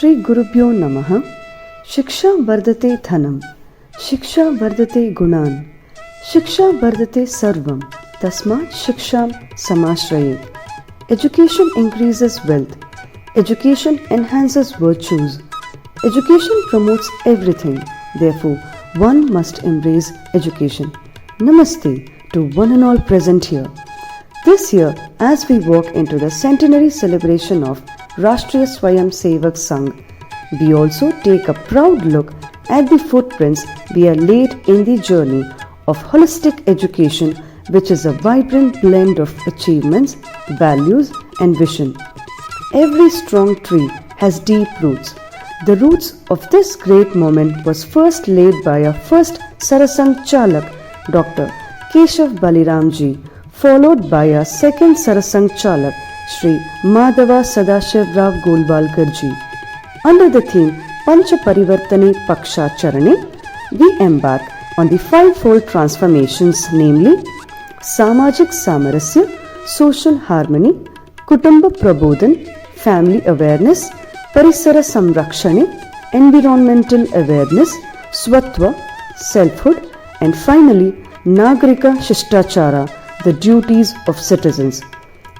श्री गुरुभ्यो नमः। शिक्षा वर्धते धनम, शिक्षा वर्धते गुणान, शिक्षा वर्धते सर्वम, तस्मात् शिक्षां समाश्रयेत्। Education increases wealth, education enhances virtues, education promotes everything. Therefore, one must embrace education. Namaste to one and all present here. This year, as we walk into the centenary celebration of Rashtriya Swayamsevak Sangh, we also take a proud look at the footprints we are laid in the journey of holistic education, which is a vibrant blend of achievements, values and vision. Every strong tree has deep roots. The roots of this great moment was first laid by our first Sarasang Chalak, Dr. Keshav Baliramji, followed by our second Sarasang Chalak, Shri Madhava Sadashiv Rao Golwalkar ji. Under the theme Pancha Parivartane Paksha Charane, we embark on the fivefold transformations, namely Samajik Samarasya, Social Harmony, Kutumba Prabodhan, Family Awareness, Parisara Samrakshane, Environmental Awareness, Swatva, Selfhood, and finally Nagarika Shishtachara, the duties of citizens.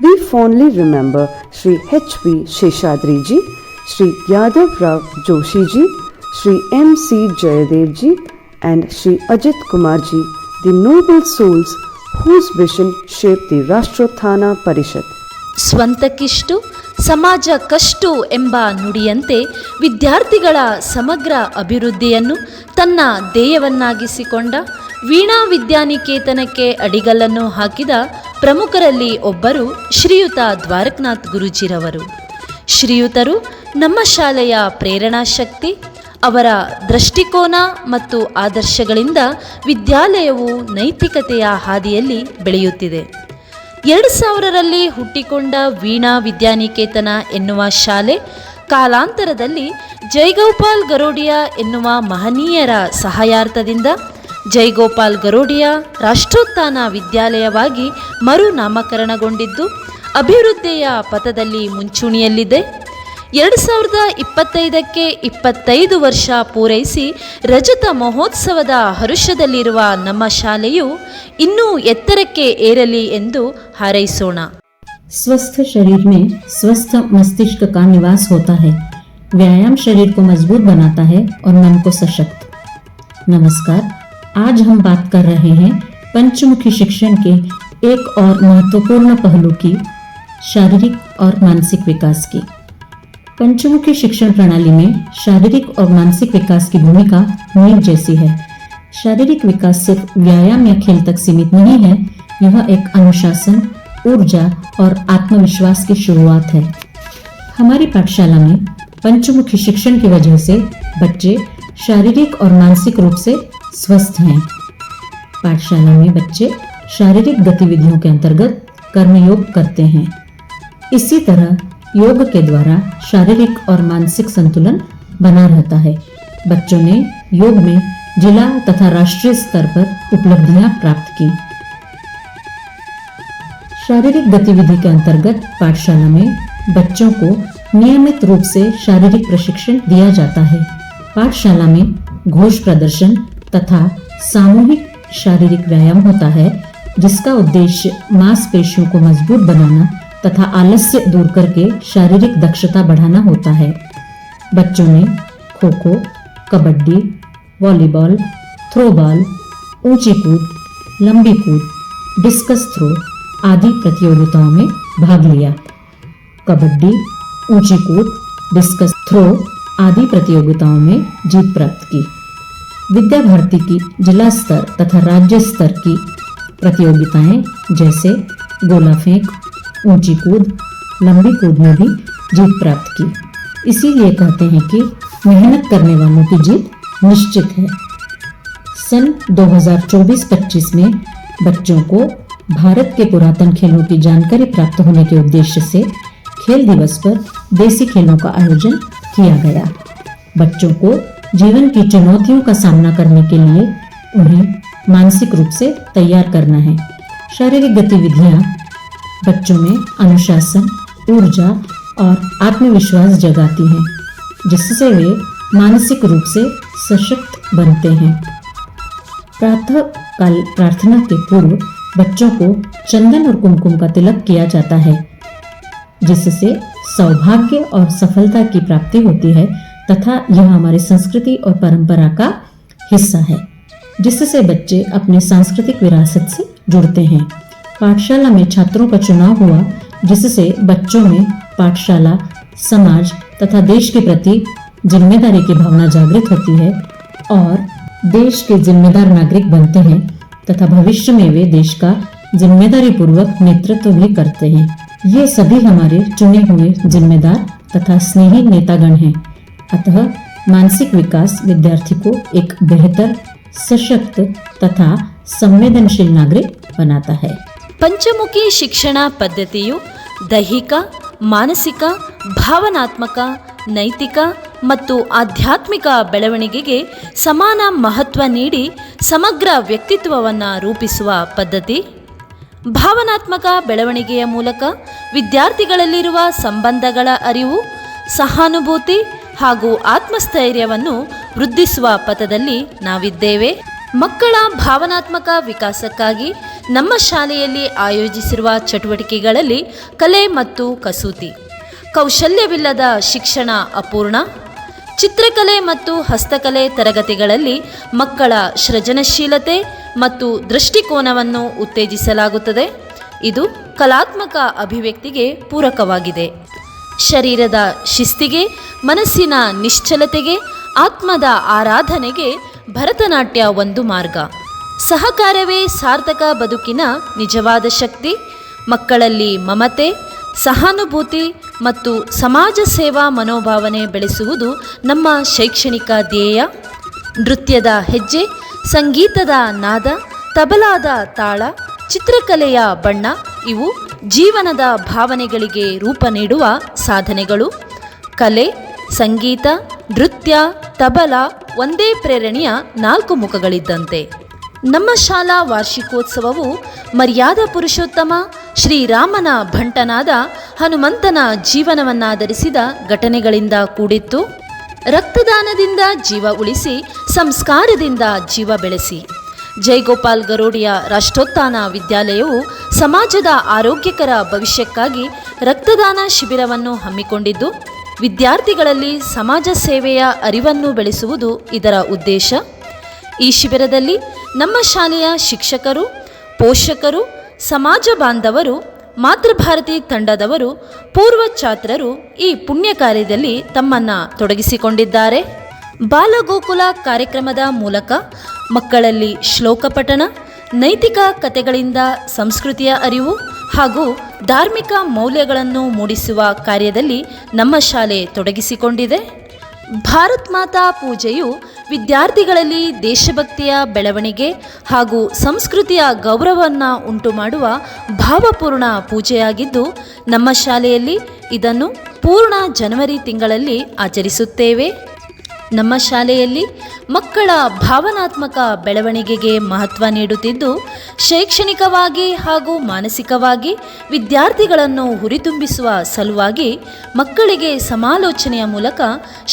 We fondly remember Shri H.V. Sheshadri ji, Shri Yadav Rao Joshi ji, Shri M.C. Jayadev ji, and Shri Ajit Kumar ji, the noble souls whose vision shaped the Rashtrothana Parishad. ಸ್ವಂತಕ್ಕಿಷ್ಟು ಸಮಾಜ ಕಷ್ಟು ಎಂಬ ನುಡಿಯಂತೆ ವಿದ್ಯಾರ್ಥಿಗಳ ಸಮಗ್ರ ಅಭಿವೃದ್ಧಿಯನ್ನು ತನ್ನ ಧ್ಯೇಯವನ್ನಾಗಿಸಿಕೊಂಡ ವೀಣಾ ವಿದ್ಯಾನಿಕೇತನಕ್ಕೆ ಅಡಿಗಲ್ಲನ್ನು ಹಾಕಿದ ಪ್ರಮುಖರಲ್ಲಿ ಒಬ್ಬರು ಶ್ರೀಯುತ ದ್ವಾರಕನಾಥ್ ಗುರೂಜಿರವರು. ಶ್ರೀಯುತರು ನಮ್ಮ ಶಾಲೆಯ ಪ್ರೇರಣಾ ಶಕ್ತಿ. ಅವರ ದೃಷ್ಟಿಕೋನ ಮತ್ತು ಆದರ್ಶಗಳಿಂದ ವಿದ್ಯಾಲಯವು ನೈತಿಕತೆಯ ಹಾದಿಯಲ್ಲಿ ಬೆಳೆಯುತ್ತಿದೆ. 2000ರಲ್ಲಿ ಹುಟ್ಟಿಕೊಂಡ ವೀಣಾ ವಿದ್ಯಾನಿಕೇತನ ಎನ್ನುವ ಶಾಲೆ ಕಾಲಾಂತರದಲ್ಲಿ ಜೈಗೋಪಾಲ್ ಗರೋಡಿಯಾ ಎನ್ನುವ ಮಹನೀಯರ ಸಹಾಯಾರ್ಥದಿಂದ ಜೈಗೋಪಾಲ್ ಗರೋಡಿಯಾ ರಾಷ್ಟ್ರೋತ್ಥಾನ ವಿದ್ಯಾಲಯವಾಗಿ ಮರುನಾಮಕರಣಗೊಂಡಿದ್ದು ಅಭಿವೃದ್ಧಿಯ ಪಥದಲ್ಲಿ ಮುಂಚೂಣಿಯಲ್ಲಿದೆ. 2025ಕ್ಕೆ 25 ವರ್ಷ ಪೂರೈಸಿ ರಜತ ಮಹೋತ್ಸವದ ಹರುಷದಲ್ಲಿರುವ ನಮ್ಮ ಶಾಲೆಯು ಇನ್ನೂ ಎತ್ತರಕ್ಕೆ ಏರಲಿ ಎಂದು ಹಾರೈಸೋಣ. स्वस्थ शरीर में स्वस्थ मस्तिष्क का निवास होता है. व्यायाम शरीर को मजबूत बनाता है और मन को सशक्त. नमस्कार, आज हम बात कर रहे हैं पंचमुखी शिक्षण के एक और महत्वपूर्ण पहलू की, शारीरिक और मानसिक विकास की. पंचमुखी शिक्षण प्रणाली में शारीरिक और मानसिक विकास की भूमिका नींव जैसी है. शारीरिक विकास सिर्फ व्यायाम या खेल तक सीमित नहीं है, यह एक अनुशासन, ऊर्जा और आत्मविश्वास की शुरुआत है. हमारी पाठशाला में पंचमुखी शिक्षण की वजह से बच्चे शारीरिक और मानसिक रूप से स्वस्थ हैं. पाठशाला में बच्चे शारीरिक गतिविधियों के अंतर्गत कर्मयोग करते हैं. इसी तरह योग के द्वारा शारीरिक और मानसिक संतुलन बना रहता है. बच्चों ने योग में जिला तथा राष्ट्रीय स्तर पर उपलब्धियां प्राप्त की. शारीरिक गतिविधि के अंतर्गत पाठशाला में बच्चों को नियमित रूप से शारीरिक प्रशिक्षण दिया जाता है. पाठशाला में घोष प्रदर्शन तथा सामूहिक शारीरिक व्यायाम होता है, जिसका उद्देश्य मांसपेशियों को मजबूत बनाना तथा आलस्य दूर करके शारीरिक दक्षता बढ़ाना होता है. बच्चों ने खो खो, कबड्डी, वॉलीबॉल, थ्रोबॉल, ऊंची कूद, लंबी कूद, डिस्कस थ्रो आदि प्रतियोगिताओं में भाग लिया. कबड्डी, ऊंची कूद, डिस्कस थ्रो आदि प्रतियोगिताओं में जीत प्राप्त की. विद्या भारती की जिला स्तर तथा राज्य स्तर की प्रतियोगिताएं जैसे गोला फेंक, ऊंची कूद, लंबी कूद में भी जीत प्राप्त की. इसीलिए कहते हैं कि मेहनत करने वालों की जीत निश्चित है. सन 2024-25 में बच्चों को भारत के पुरातन खेलों की जानकारी प्राप्त होने के उद्देश्य से खेल दिवस पर देसी खेलों का आयोजन किया गया. बच्चों को जीवन की चुनौतियों का सामना करने के लिए उन्हें मानसिक रूप से तैयार करना है. शारीरिक गतिविधियां बच्चों में अनुशासन, ऊर्जा और आत्मविश्वास जगाती हैं. जिससे वे मानसिक रूप से सशक्त बनते हैं। प्रातः काल प्रार्थना के पूर्व बच्चों को चंदन और कुमकुम का तिलक किया जाता है, जिससे सौभाग्य और सफलता की प्राप्ति होती है तथा यह हमारी संस्कृति और परंपरा का हिस्सा है, जिससे बच्चे अपने सांस्कृतिक विरासत से जुड़ते हैं। पाठशाला में छात्रों का चुनाव हुआ, जिससे बच्चों में पाठशाला, समाज तथा देश के प्रति जिम्मेदारी की भावना जागृत होती है और देश के जिम्मेदार नागरिक बनते हैं तथा भविष्य में वे देश का जिम्मेदारी पूर्वक नेतृत्व भी करते हैं। ये सभी हमारे चुने हुए जिम्मेदार तथा स्नेही नेतागण हैं। अतः मानसिक विकास विद्यार्थी को एक बेहतर, सशक्त तथा संवेदनशील नागरिक बनाता है। ಪಂಚಮುಖಿ ಶಿಕ್ಷಣ ಪದ್ಧತಿಯು ದೈಹಿಕ, ಮಾನಸಿಕ, ಭಾವನಾತ್ಮಕ, ನೈತಿಕ ಮತ್ತು ಆಧ್ಯಾತ್ಮಿಕ ಬೆಳವಣಿಗೆಗೆ ಸಮಾನ ಮಹತ್ವ ನೀಡಿ ಸಮಗ್ರ ವ್ಯಕ್ತಿತ್ವವನ್ನು ರೂಪಿಸುವ ಪದ್ಧತಿ. ಭಾವನಾತ್ಮಕ ಬೆಳವಣಿಗೆಯ ಮೂಲಕ ವಿದ್ಯಾರ್ಥಿಗಳಲ್ಲಿರುವ ಸಂಬಂಧಗಳ ಅರಿವು, ಸಹಾನುಭೂತಿ ಹಾಗೂ ಆತ್ಮಸ್ಥೈರ್ಯವನ್ನು ವೃದ್ಧಿಸುವ ಪಥದಲ್ಲಿ ನಾವಿದ್ದೇವೆ. ಮಕ್ಕಳ ಭಾವನಾತ್ಮಕ ವಿಕಾಸಕ್ಕಾಗಿ ನಮ್ಮ ಶಾಲೆಯಲ್ಲಿ ಆಯೋಜಿಸಿರುವ ಚಟುವಟಿಕೆಗಳಲ್ಲಿ ಕಲೆ ಮತ್ತು ಕಸೂತಿ, ಕೌಶಲ್ಯವಿಲ್ಲದ ಶಿಕ್ಷಣ ಅಪೂರ್ಣ, ಚಿತ್ರಕಲೆ ಮತ್ತು ಹಸ್ತಕಲೆ ತರಗತಿಗಳಲ್ಲಿ ಮಕ್ಕಳ ಸೃಜನಶೀಲತೆ ಮತ್ತು ದೃಷ್ಟಿಕೋನವನ್ನು ಉತ್ತೇಜಿಸಲಾಗುತ್ತದೆ. ಇದು ಕಲಾತ್ಮಕ ಅಭಿವ್ಯಕ್ತಿಗೆ ಪೂರಕವಾಗಿದೆ. ಶರೀರದ ಶಿಸ್ತಿಗೆ, ಮನಸ್ಸಿನ ನಿಶ್ಚಲತೆಗೆ, ಆತ್ಮದ ಆರಾಧನೆಗೆ ಭರತನಾಟ್ಯ ಒಂದು ಮಾರ್ಗ. ಸಹಕಾರವೇ ಸಾರ್ಥಕ ಬದುಕಿನ ನಿಜವಾದ ಶಕ್ತಿ. ಮಕ್ಕಳಲ್ಲಿ ಮಮತೆ, ಸಹಾನುಭೂತಿ ಮತ್ತು ಸಮಾಜ ಸೇವಾ ಮನೋಭಾವನೆ ಬೆಳೆಸುವುದು ನಮ್ಮ ಶೈಕ್ಷಣಿಕ ಧ್ಯೇಯ. ನೃತ್ಯದ ಹೆಜ್ಜೆ, ಸಂಗೀತದ ನಾದ, ತಬಲಾದ ತಾಳ, ಚಿತ್ರಕಲೆಯ ಬಣ್ಣ ಇವು ಜೀವನದ ಭಾವನೆಗಳಿಗೆ ರೂಪ ನೀಡುವ ಸಾಧನೆಗಳು. ಕಲೆ, ಸಂಗೀತ, ನೃತ್ಯ, ತಬಲ ಒಂದೇ ಪ್ರೇರಣೆಯ 4 ಮುಖಗಳಿದ್ದಂತೆ. ನಮ್ಮ ಶಾಲಾ ವಾರ್ಷಿಕೋತ್ಸವವು ಮರ್ಯಾದಾ ಪುರುಷೋತ್ತಮ ಶ್ರೀರಾಮನ ಭಂಟನಾದ ಹನುಮಂತನ ಜೀವನವನ್ನಾಧರಿಸಿದ ಘಟನೆಗಳಿಂದ ಕೂಡಿತ್ತು. ರಕ್ತದಾನದಿಂದ ಜೀವ ಉಳಿಸಿ, ಸಂಸ್ಕಾರದಿಂದ ಜೀವ ಬೆಳೆಸಿ. ಜಯಗೋಪಾಲ್ ಗರೋಡಿಯ ರಾಷ್ಟ್ರೋತ್ಥಾನ ವಿದ್ಯಾಲಯವು ಸಮಾಜದ ಆರೋಗ್ಯಕರ ಭವಿಷ್ಯಕ್ಕಾಗಿ ರಕ್ತದಾನ ಶಿಬಿರವನ್ನು ಹಮ್ಮಿಕೊಂಡಿದ್ದು, ವಿದ್ಯಾರ್ಥಿಗಳಲ್ಲಿ ಸಮಾಜ ಸೇವೆಯ ಅರಿವನ್ನು ಬೆಳೆಸುವುದು ಇದರ ಉದ್ದೇಶ. ಈ ಶಿಬಿರದಲ್ಲಿ ನಮ್ಮ ಶಾಲೆಯ ಶಿಕ್ಷಕರು, ಪೋಷಕರು, ಸಮಾಜ ಬಾಂಧವರು, ಮಾತೃಭಾರತಿ ತಂಡದವರು, ಪೂರ್ವ ಛಾತ್ರರು ಈ ಪುಣ್ಯ ಕಾರ್ಯದಲ್ಲಿ ತಮ್ಮನ್ನು ತೊಡಗಿಸಿಕೊಂಡಿದ್ದಾರೆ. ಬಾಲಗೋಕುಲ ಕಾರ್ಯಕ್ರಮದ ಮೂಲಕ ಮಕ್ಕಳಲ್ಲಿ ಶ್ಲೋಕ ಪಠಣ, ನೈತಿಕ ಕಥೆಗಳಿಂದ ಸಂಸ್ಕೃತಿಯ ಅರಿವು ಹಾಗೂ ಧಾರ್ಮಿಕ ಮೌಲ್ಯಗಳನ್ನು ಮೂಡಿಸುವ ಕಾರ್ಯದಲ್ಲಿ ನಮ್ಮ ಶಾಲೆ ತೊಡಗಿಸಿಕೊಂಡಿದೆ. ಭಾರತ್ ಮಾತಾ ಪೂಜೆಯು ವಿದ್ಯಾರ್ಥಿಗಳಲ್ಲಿ ದೇಶಭಕ್ತಿಯ ಬೆಳವಣಿಗೆ ಹಾಗೂ ಸಂಸ್ಕೃತಿಯ ಗೌರವವನ್ನು ಉಂಟುಮಾಡುವ ಭಾವಪೂರ್ಣ ಪೂಜೆಯಾಗಿದ್ದು, ನಮ್ಮ ಶಾಲೆಯಲ್ಲಿ ಇದನ್ನು ಪೂರ್ಣ ಜನವರಿ ತಿಂಗಳಲ್ಲಿ ಆಚರಿಸುತ್ತೇವೆ. ನಮ್ಮ ಶಾಲೆಯಲ್ಲಿ ಮಕ್ಕಳ ಭಾವನಾತ್ಮಕ ಬೆಳವಣಿಗೆಗೆ ಮಹತ್ವ ನೀಡುತ್ತಿದ್ದು, ಶೈಕ್ಷಣಿಕವಾಗಿ ಹಾಗೂ ಮಾನಸಿಕವಾಗಿ ವಿದ್ಯಾರ್ಥಿಗಳನ್ನು ಹುರಿತುಂಬಿಸುವ ಸಲುವಾಗಿ ಮಕ್ಕಳಿಗೆ ಸಮಾಲೋಚನೆಯ ಮೂಲಕ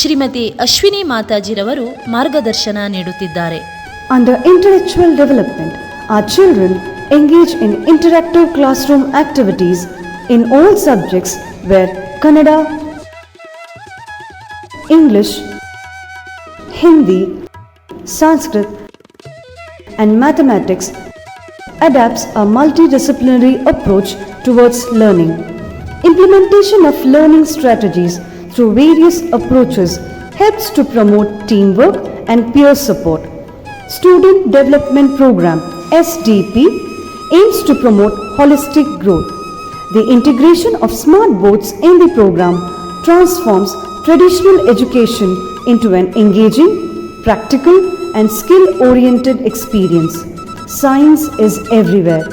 ಶ್ರೀಮತಿ ಅಶ್ವಿನಿ ಮಾತಾಜಿರವರು ಮಾರ್ಗದರ್ಶನ ನೀಡುತ್ತಿದ್ದಾರೆ. Under intellectual development, our children engage in interactive classroom activities in all subjects where Kannada, English, Hindi, Sanskrit and mathematics adapts a multidisciplinary approach towards learning. Implementation of learning strategies through various approaches helps to promote teamwork and peer support. Student Development Program SDP aims to promote holistic growth. The integration of smart boards in the program transforms traditional education into an engaging, practical and skill-oriented experience. Science is everywhere.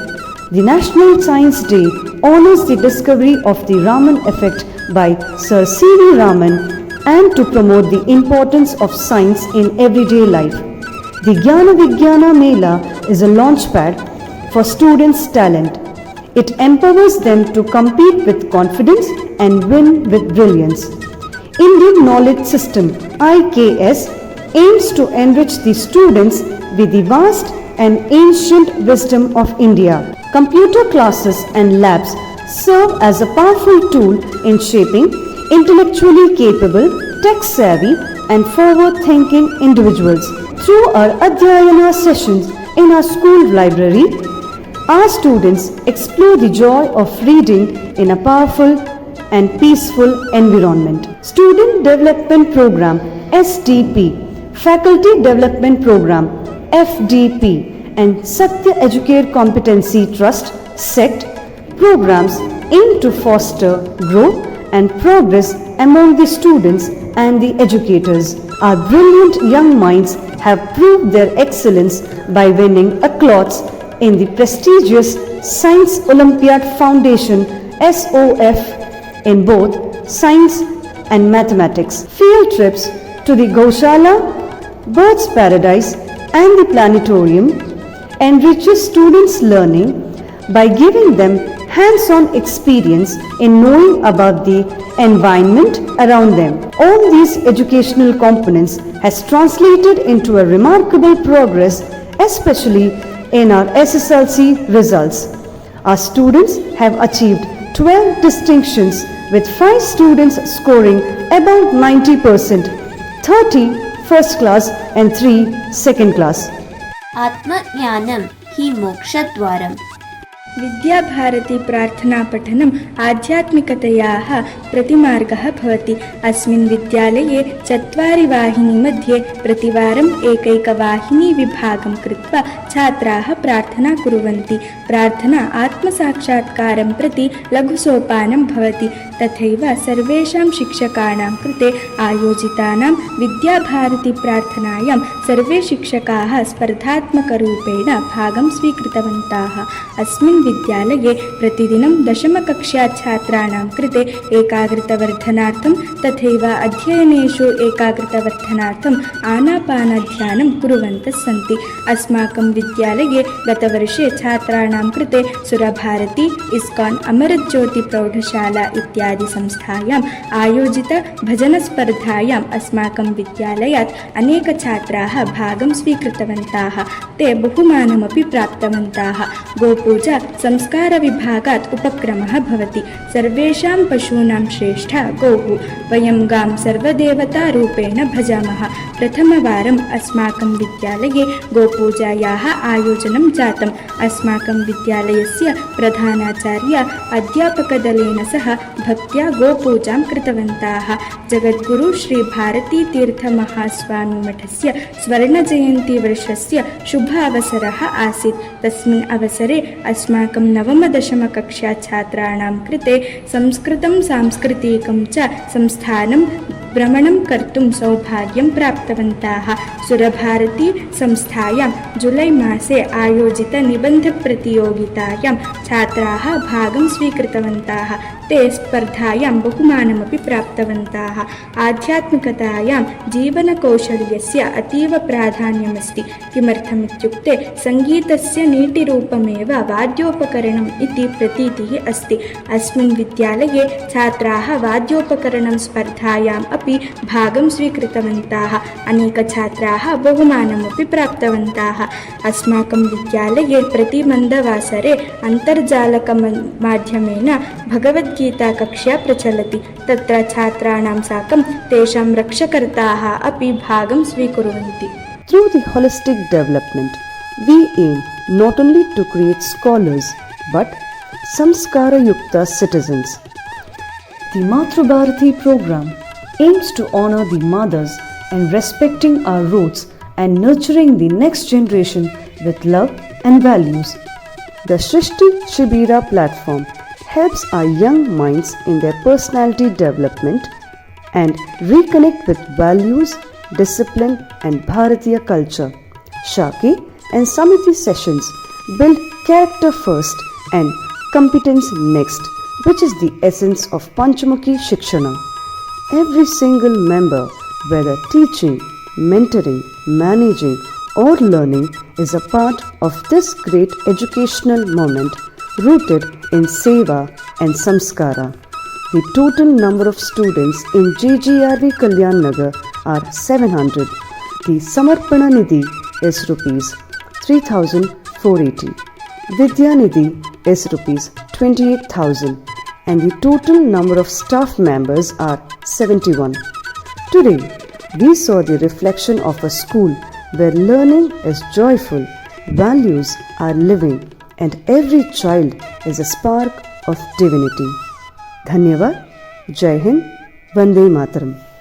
The National Science Day honors the discovery of the Raman effect by Sir C.V. Raman and to promote the importance of science in everyday life. The Jnana Vijnana Mela is a launchpad for students' talent. It empowers them to compete with confidence and win with brilliance. Indian Knowledge System (IKS) aims to enrich the students with the vast and ancient wisdom of India. Computer classes and labs serve as a powerful tool in shaping intellectually capable, tech-savvy and forward-thinking individuals. Through our Adhyayana sessions in our school library, our students explore the joy of reading in a powerful and peaceful environment. Student Development Program (SDP), Faculty Development Program (FDP) and Satya Educate Competency Trust (SECT) programs aim to foster growth and progress among the students and the educators. Our brilliant young minds have proved their excellence by winning accolades in the prestigious Science Olympiad Foundation (SOF) in both science and mathematics. Field trips to the Gaushala, Birds Paradise and the planetarium enriches students' learning by giving them hands-on experience in knowing about the environment around them. All these educational components has translated into a remarkable progress, especially in our SSLC results. Our students have achieved 12 distinctions with 5 students scoring above 90%, 30 first class and 3 second class. आत्मज्ञानं हि मोक्षद्वारम्। विद्याभारती प्रार्थनापठनम् आध्यात्मिकतयाः प्रतिमार्गः भवति। अस्मिन् विद्यालये 4 वाहिनी मध्ये प्रतिवारम् एकैकवाहिनी विभागं कृत्वा छात्राः प्रार्थना कुर्वन्ति। प्रार्थना आत्मसाक्षात्कारं प्रति लघुसोपानं भवति। तथैव सर्वेषां शिक्षकाणां कृते आयोजितानां विद्याभारती प्रार्थनायां सर्वे शिक्षकाः स्पर्धात्मकरूपेण भागं स्वीकृतवन्तः। अस्मिन् विद्यालये प्रतिदिनं दशमकक्षा छात्राणां कृते एकाग्रतावर्धनार्थं तथैव अध्ययनेषु एकाग्रतावर्धनार्थम् आनापानध्यानं कुर्वन्तः सन्ति। अस्माकं विद्यालये गतवर्षे छात्राणां कृते सुरभारती, इस्कान्, अमरज्योतिप्रौढशाला इत्यादि संस्थायाम् आयोजित भजनस्पर्धायाम् अस्माकं विद्यालयात् अनेकछात्राः भागं स्वीकृतवन्तः। ते बहुमानमपि प्राप्तवन्तः। गोपूजा संस्कारविभागात् उपक्रमः भवति। सर्वेषां पशूनां श्रेष्ठा गौः। वयं गां सर्वदेवतारूपेण भजामः। प्रथमवारम् अस्माकं विद्यालये गोपूजायाः आयोजनं जातम्। अस्माकं विद्यालयस्य प्रधानाचार्य अध्यापकदलेन सह भक्त्या गोपूजां कृतवन्तः। जगद्गुरु श्री भारतीतीर्थमहास्वामिमठस्य स्वर्णजयन्तीवर्षस्य शुभ अवसरः आसीत्। तस्मिन् अवसरे अस्माकं नवम-दशमकक्षा छात्राणां कृते संस्कृतं सांस्कृतिकं च संस्थानं भ्रमणं कर्तुं सौभाग्यं प्राप्तवन्तः। सुरभारती संस्थायां जुलै मासे आयोजितनिबन्धप्रतियोगितायां छात्राः भागं स्वीकृतवन्तः। ते स्पर्धायां बहुमानमपि प्राप्तवन्तः। आध्यात्मिकतायां जीवनकौशल्यस्य अतीव प्राधान्यमस्ति। किमर्थमित्युक्ते सङ्गीतस्य नीतिरूपमेव वाद्योपकरणम् इति प्रतीतिः अस्ति। अस्मिन् विद्यालये छात्राः वाद्योपकरणं स्पर्धायाम् अपि भागं स्वीकृतवन्तः। अनेकछात्राः बहुमानमपि प्राप्तवन्तः। अस्माकं विद्यालये प्रतिमन्दवासरे अन्तर्जालमाध्यमेन भगवद्गीता कक्षा प्रचलति। तत्र छात्राणां साकं तेषां रक्षकर्ताः अपि भागं स्वीकुर्वन्ति। Through the holistic development, we aim not only to create scholars but samskara-yukta citizens. The Matru Bharati program aims to honor the mothers and respecting our roots and nurturing the next generation with love and values. The Shrishti Shibira platform helps our young minds in their personality development and reconnect with values, discipline and Bharatiya culture. Shaki and Samiti sessions build character first and competence next, which is the essence of Panchamukhi Shikshana. Every single member, whether teaching, mentoring, managing or learning, is a part of this great educational moment rooted in seva and samskara. The total number of students in GGRV Kalyan Nagar are 700. The Samarpana Nidhi is rupees 3,480. Vidya Nidhi is rupees 28,000 and the total number of staff members are 71. Today, we saw the reflection of a school where learning is joyful, values are living and every child is a spark of divinity. Dhanyavad, Jai Hind, Vande Mataram.